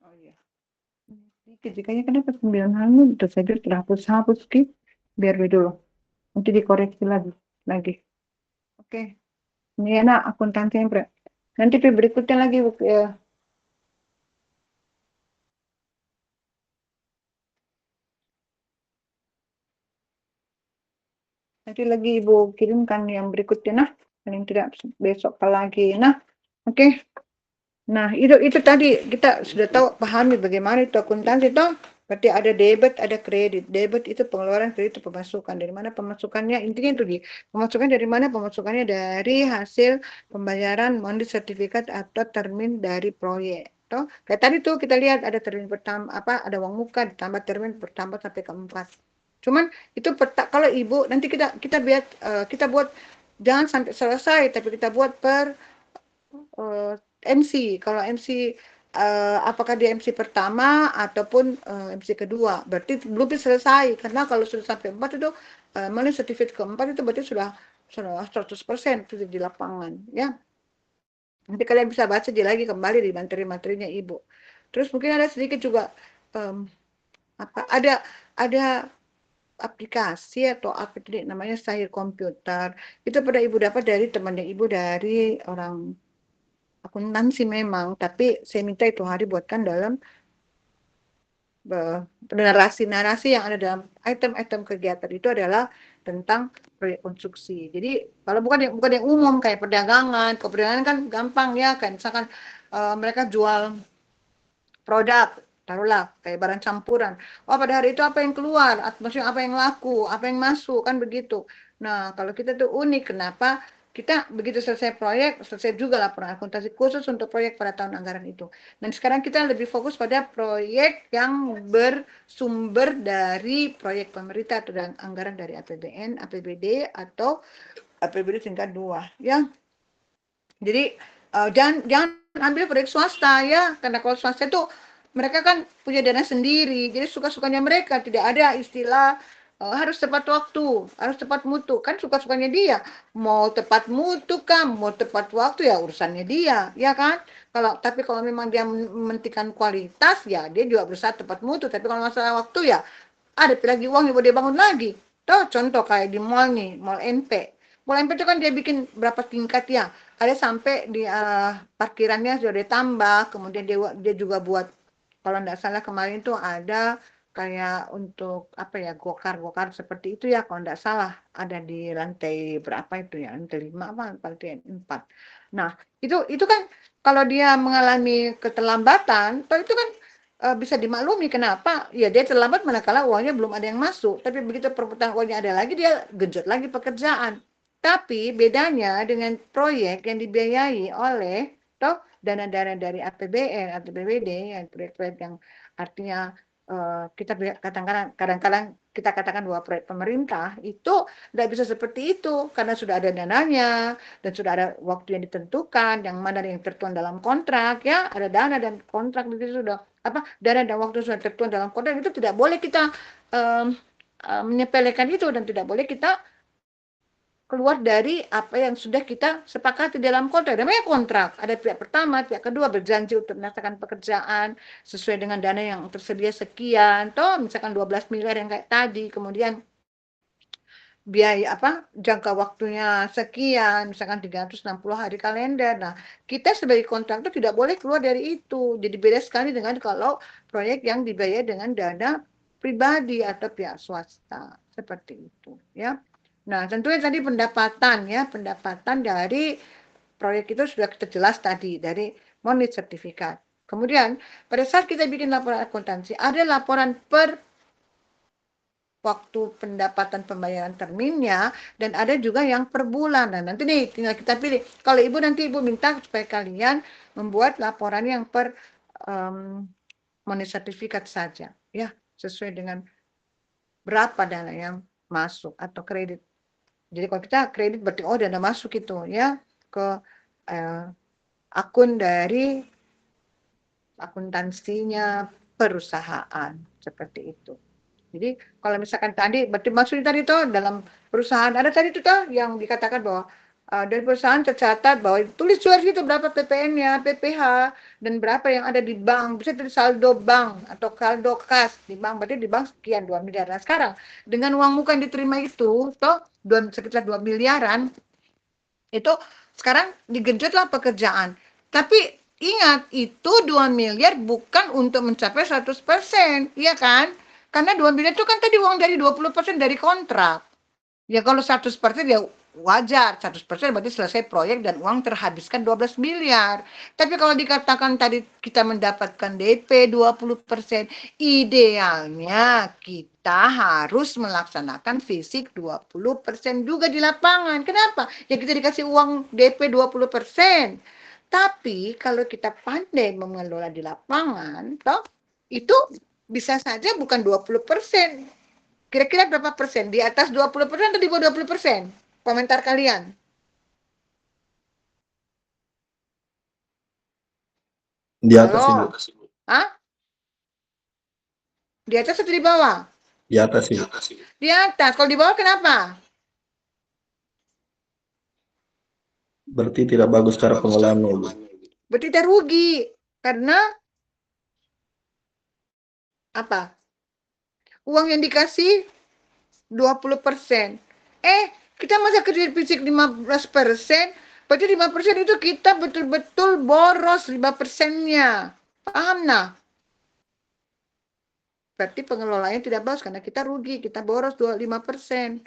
Oh iya. Ketikanya kenapa 9 halaman udah saya terhapus ki biar dulu. Nanti dikoreksi lagi. Oke. Ini enak akuntansi yang nanti berikutnya lagi ya. Nanti lagi Ibu kirimkan yang berikutnya nah. paling tidak besok lagi. Nah, oke. Nah, itu tadi kita sudah tahu pahami bagaimana itu akuntansi toh. Berarti ada debit, ada kredit. Debit itu pengeluaran, kredit itu pemasukan. Dari mana pemasukannya? Intinya itu di pemasukan dari mana? Pemasukannya dari hasil pembayaran monthly sertifikat atau termin dari proyek. Toh, kayak tadi tuh kita lihat ada termin pertama ada uang muka ditambah termin bertambah sampai ke 4. Cuman itu kalau Ibu nanti kita buat jangan sampai selesai tapi kita buat per MC. Kalau MC apakah dia MC pertama ataupun MC kedua, berarti belum selesai karena kalau sudah sampai 4 itu monthly sertifikat keempat itu berarti sudah 100% itu di lapangan ya. Nanti kalian bisa baca lagi kembali di materi-materinya Ibu. Terus mungkin ada sedikit juga ada aplikasi atau apa tadi namanya Sahir Komputer. Itu pada Ibu dapat dari temannya Ibu dari orang akuntansi memang, tapi saya minta itu hari buatkan dalam narasi-narasi yang ada dalam item-item kegiatan itu adalah tentang proyek konstruksi. Jadi kalau bukan yang umum kayak perdagangan, kalau perdagangan kan gampang ya, kayak misalkan mereka jual produk, taruhlah kayak barang campuran. Oh pada hari itu apa yang keluar, maksudnya apa yang laku, apa yang masuk kan begitu. Nah kalau kita tuh unik, kenapa? Kita begitu selesai proyek, selesai juga laporan akuntansi khusus untuk proyek pada tahun anggaran itu. Dan sekarang kita lebih fokus pada proyek yang bersumber dari proyek pemerintah atau dan anggaran dari APBN, APBD atau APBD tingkat 2 ya. Jadi jangan ambil proyek swasta ya, karena kalau swasta itu mereka kan punya dana sendiri, jadi suka-sukanya mereka, tidak ada istilah harus tepat waktu, harus tepat mutu, kan suka-sukanya dia. Mau tepat mutu kan, mau tepat waktu ya urusannya dia, ya kan? Tapi kalau memang dia mementingkan kualitas ya dia juga berusaha tepat mutu, tapi kalau masalah waktu ya ada lagi uang yang mau dia bangun lagi. Tuh contoh kayak di mall nih, mall NP. Mall NP itu kan dia bikin berapa tingkat ya, ada sampai di parkirannya sudah ditambah, kemudian dia juga buat kalau enggak salah kemarin itu ada kayak untuk gokar seperti itu ya kalau enggak salah ada di lantai berapa itu ya, lantai 5 apa lantai 4. Nah, itu kan kalau dia mengalami keterlambatan, toh itu kan bisa dimaklumi kenapa? Ya dia terlambat manakala uangnya belum ada yang masuk, tapi begitu perputaran uangnya ada lagi dia genjot lagi pekerjaan. Tapi bedanya dengan proyek yang dibiayai oleh dana-dana dari APBN atau BPD yang proyek-proyek yang artinya kita kadang-kadang kita katakan bahwa proyek pemerintah itu tidak bisa seperti itu karena sudah ada dananya dan sudah ada waktu yang ditentukan yang mana yang tertuang dalam kontrak ya, ada dana dan kontrak itu sudah dana dan waktu sudah tertuang dalam kontrak, itu tidak boleh kita menyepelekan itu dan tidak boleh kita keluar dari apa yang sudah kita sepakati dalam kontrak. Namanya kontrak. Ada pihak pertama, pihak kedua berjanji untuk menyelesaikan pekerjaan sesuai dengan dana yang tersedia sekian. Toh misalkan 12 miliar yang kayak tadi, kemudian biaya jangka waktunya sekian, misalkan 360 hari kalender. Nah, kita sebagai kontraktor tidak boleh keluar dari itu. Jadi beda sekali dengan kalau proyek yang dibayar dengan dana pribadi atau pihak swasta. Seperti itu, ya. Nah, tentunya tadi pendapatan dari proyek itu sudah kita jelas tadi, dari monthly sertifikat. Kemudian, pada saat kita bikin laporan akuntansi, ada laporan per waktu pendapatan pembayaran terminnya, dan ada juga yang per bulan. Nah, nanti nih tinggal kita pilih. Kalau Ibu nanti Ibu minta supaya kalian membuat laporan yang per monthly sertifikat saja, ya, sesuai dengan berapa dana yang masuk atau kredit. Jadi kalau kita kredit berarti dana masuk itu ya ke akun dari akuntansinya perusahaan seperti itu. Jadi kalau misalkan tadi berarti maksudnya tadi tuh dalam perusahaan ada tadi tuh yang dikatakan bahwa dari perusahaan tercatat bahwa tulis jual itu berapa PPN-nya, PPH dan berapa yang ada di bank, bisa dari saldo bank atau saldo kas di bank, berarti di bank sekian 2 miliar. Nah, sekarang dengan uang muka yang diterima itu sekitar 2 miliaran itu sekarang digenjotlah pekerjaan. Tapi ingat itu 2 miliar bukan untuk mencapai 100%, iya kan? Karena 2 miliar itu kan tadi uang dari 20% dari kontrak. Ya kalau 100% ya wajar 100% berarti selesai proyek dan uang terhabiskan 12 miliar. Tapi kalau dikatakan tadi kita mendapatkan DP 20%, idealnya kita harus melaksanakan fisik 20% juga di lapangan. Kenapa? Ya kita dikasih uang DP 20%. Tapi kalau kita pandai mengelola di lapangan, toh itu bisa saja bukan 20%. Kira-kira berapa persen? Di atas 20% atau di bawah 20%? Komentar kalian. Di atas Halo? Ibu. Hah? Di atas atau di bawah? Di atas Ibu. Di atas. Kalau di bawah kenapa? Berarti tidak bagus cara pengelolaannya Ibu. Berarti kita rugi. Karena apa? Uang yang dikasih 20%. Kita masa kerja fisik 15%, berarti 5% itu kita betul-betul boros 5%-nya. Paham nah? Berarti pengelolaannya tidak bagus karena kita rugi, kita boros 25%.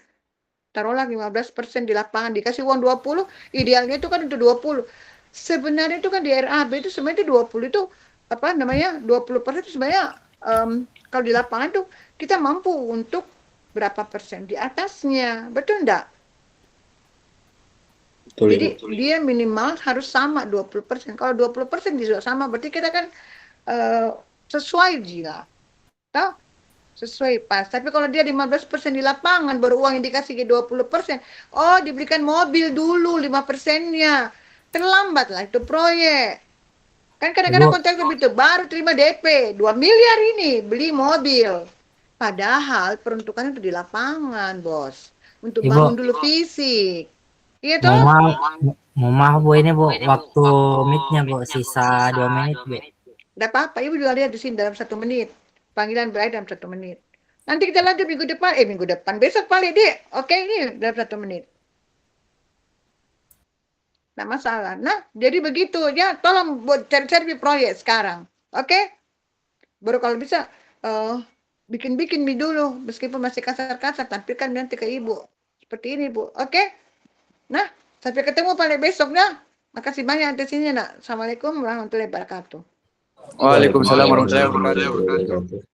Taruhlah 15% di lapangan, dikasih uang 20, idealnya itu kan untuk 20. Sebenarnya itu kan di RAB itu sebenarnya itu 20 itu apa namanya 20% itu sebenarnya kalau di lapangan tuh kita mampu untuk berapa persen di atasnya, betul enggak? Betul, Jadi Ibu. dia minimal harus sama 20%. Kalau 20% juga sama, berarti kita kan sesuai juga. Tahu? Sesuai pas. Tapi kalau dia 15% di lapangan, baru uang yang dikasih ke 20%. Oh, diberikan mobil dulu 5%-nya. Terlambat lah itu proyek. Kan kadang-kadang Ibu, kontraktor itu baru terima DP 2 miliar ini beli mobil. Padahal peruntukannya itu di lapangan, Bos. Untuk Ibu, bangun dulu fisik. Iya mau toh? mau Bu ini Bu, waktu meet-nya Bu, sisa 2 menit Bu. Tidak apa-apa, Ibu juga lihat di sini dalam 1 menit. Panggilan berakhir dalam 1 menit. Nanti kita lanjut minggu depan. Besok paling, Dik. Oke, ini dalam 1 menit. Tidak masalah. Nah, jadi begitu ya. Tolong buat cari-cari proyek sekarang. Oke? Baru kalau bisa bikin-bikin mie dulu. Meskipun masih kasar-kasar, tampilkan nanti ke Ibu. Seperti ini, Bu. Oke? Nah, sampai ketemu paling besok ya. Makasih banyak atas sini, nak. Assalamualaikum warahmatullahi wabarakatuh. Waalaikumsalam warahmatullahi wabarakatuh.